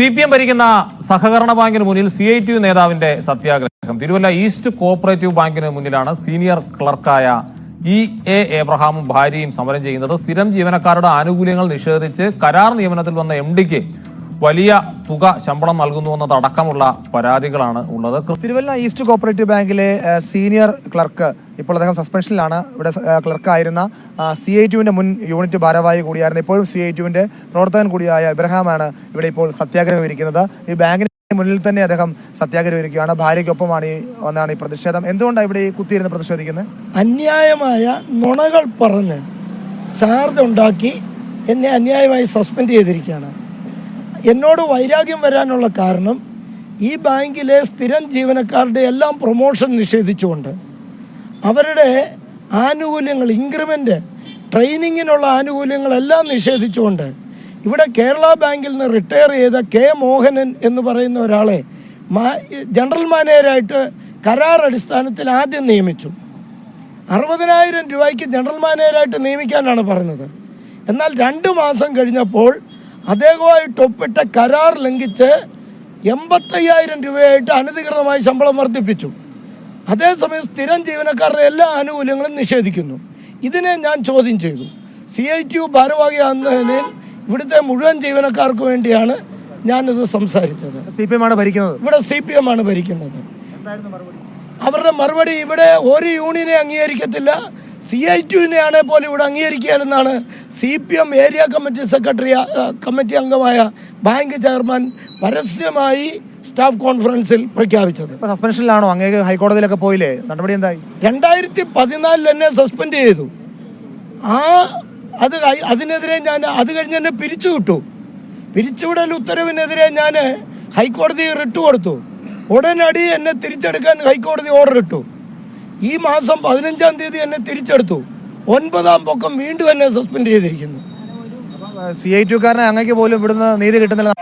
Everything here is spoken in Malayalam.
CPM ഭരിക്കുന്ന സഹകരണ ബാങ്കിന് മുന്നിൽ CITU നേതാവിന്റെ സത്യാഗ്രഹം. തിരുവല്ല ഈസ്റ്റ് കോഓപ്പറേറ്റീവ് ബാങ്കിന് മുന്നിലാണ് സീനിയർ ക്ലർക്കായ E.A. എബ്രഹാമും ഭാര്യയും സമരം ചെയ്യുന്നത്. സ്ഥിരം ജീവനക്കാരുടെ ആനുകൂല്യങ്ങൾ നിഷേധിച്ച് കരാർ നിയമനത്തിൽ വന്ന MD-ക്ക് വലിയ തുക ശമ്പളം നൽകുന്നുവെന്നതടക്കമുള്ള പരാതികളാണ് ഉള്ളത്. തിരുവല്ല ഈസ്റ്റ് കോഓപ്പറേറ്റീവ് ബാങ്കിലെ സീനിയർ ക്ലർക്ക് ഇപ്പോൾ അദ്ദേഹം സസ്പെൻഷനിലാണ്. ഇവിടെ ക്ലർക്കായിരുന്ന CITUവിന്റെ മുൻ യൂണിറ്റ് ഭാരവാഹി കൂടിയായിരുന്നു, ഇപ്പോഴും CITUവിന്റെ പ്രവർത്തകൻ കൂടിയായ ഇബ്രഹാമാണ് ഇവിടെ ഇപ്പോൾ സത്യാഗ്രഹം ഇരിക്കുന്നത്. ഈ ബാങ്കിന് മുന്നിൽ തന്നെ അദ്ദേഹം സത്യാഗ്രഹം ഇരിക്കുകയാണ്. ഭാര്യയ്ക്കൊപ്പമാണ് വന്നാണ് ഈ പ്രതിഷേധം. എന്തുകൊണ്ടാണ് ഇവിടെ കുത്തിയിരുന്ന് പ്രതിഷേധിക്കുന്നത്? അന്യായമായ നുണകൾ പറഞ്ഞ് ചാർജ് ഉണ്ടാക്കി എന്നെ അന്യായമായി സസ്പെൻഡ് ചെയ്തിരിക്കുകയാണ്. എന്നോട് വൈരാഗ്യം വരാനുള്ള കാരണം ഈ ബാങ്കിലെ സ്ഥിരം ജീവനക്കാരുടെ എല്ലാം പ്രൊമോഷൻ നിഷേധിച്ചുകൊണ്ട് അവരുടെ ആനുകൂല്യങ്ങൾ, ഇൻക്രിമെൻ്റ്, ട്രെയിനിങ്ങിനുള്ള ആനുകൂല്യങ്ങളെല്ലാം നിഷേധിച്ചുകൊണ്ട് ഇവിടെ കേരള ബാങ്കിൽ നിന്ന് റിട്ടയർ ചെയ്ത K. മോഹനൻ എന്ന് പറയുന്ന ഒരാളെ ജനറൽ മാനേജരായിട്ട് കരാർ അടിസ്ഥാനത്തിൽ ആദ്യം നിയമിച്ചു. 60,000 രൂപയ്ക്ക് ജനറൽ മാനേജരായിട്ട് നിയമിക്കാനാണ് പറഞ്ഞത്. എന്നാൽ 2 മാസം കഴിഞ്ഞപ്പോൾ അദ്ദേഹവുമായിട്ട് ഒപ്പിട്ട കരാർ ലംഘിച്ച് 85,000 രൂപയായിട്ട് അനധികൃതമായി ശമ്പളം വർദ്ധിപ്പിച്ചു. അതേസമയം സ്ഥിരം ജീവനക്കാരുടെ എല്ലാ ആനുകൂല്യങ്ങളും നിഷേധിക്കുന്നു. ഇതിനെ ഞാൻ ചോദ്യം ചെയ്തു. CITU ഭാരവാഹിയാകുന്നതിന് ഇവിടുത്തെ മുഴുവൻ ജീവനക്കാർക്ക് വേണ്ടിയാണ് ഞാനിത് സംസാരിച്ചത്. CPM ആണ് ഭരിക്കുന്നത്. ഇവിടെ CPM ആണ് ഭരിക്കുന്നത്. അവരുടെ മറുപടി ഇവിടെ ഒരു യൂണിയനെ അംഗീകരിക്കത്തില്ല, CITUവിനെയാണെ പോലും ഇവിടെ അംഗീകരിക്കുകയെന്നാണ് CPM ഏരിയ കമ്മിറ്റി അംഗമായ ബാങ്ക് ചെയർമാൻ പരസ്യമായി സ്റ്റാഫ് കോൺഫറൻസിൽ പ്രഖ്യാപിച്ചത്. സസ്പെൻഷനിലാണോ? അങ്ങേക്ക് ഹൈക്കോടതിയിലൊക്കെ പോയില്ലേ? നടപടി എന്തായി? 2014 എന്നെ സസ്പെൻഡ് ചെയ്തു. അതിനെതിരെ ഞാൻ അത് കഴിഞ്ഞ് എന്നെ പിരിച്ചുവിട്ടു. പിരിച്ചുവിടൽ ഉത്തരവിനെതിരെ ഞാൻ ഹൈക്കോടതി റിട്ട് കൊടുത്തു. ഉടനടി എന്നെ തിരിച്ചെടുക്കാൻ ഹൈക്കോടതി ഓർഡർ ഇട്ടു. ഈ മാസം 15-ാം തീയതി എന്നെ തിരിച്ചെടുത്തു. 9-ാം പൊക്കം വീണ്ടും എന്നെ സസ്പെൻഡ് ചെയ്തിരിക്കുന്നു. CITUക്കാരനെ അങ്ങേക്ക് പോലും ഇവിടുന്ന് നീതി കിട്ടുന്നില്ല.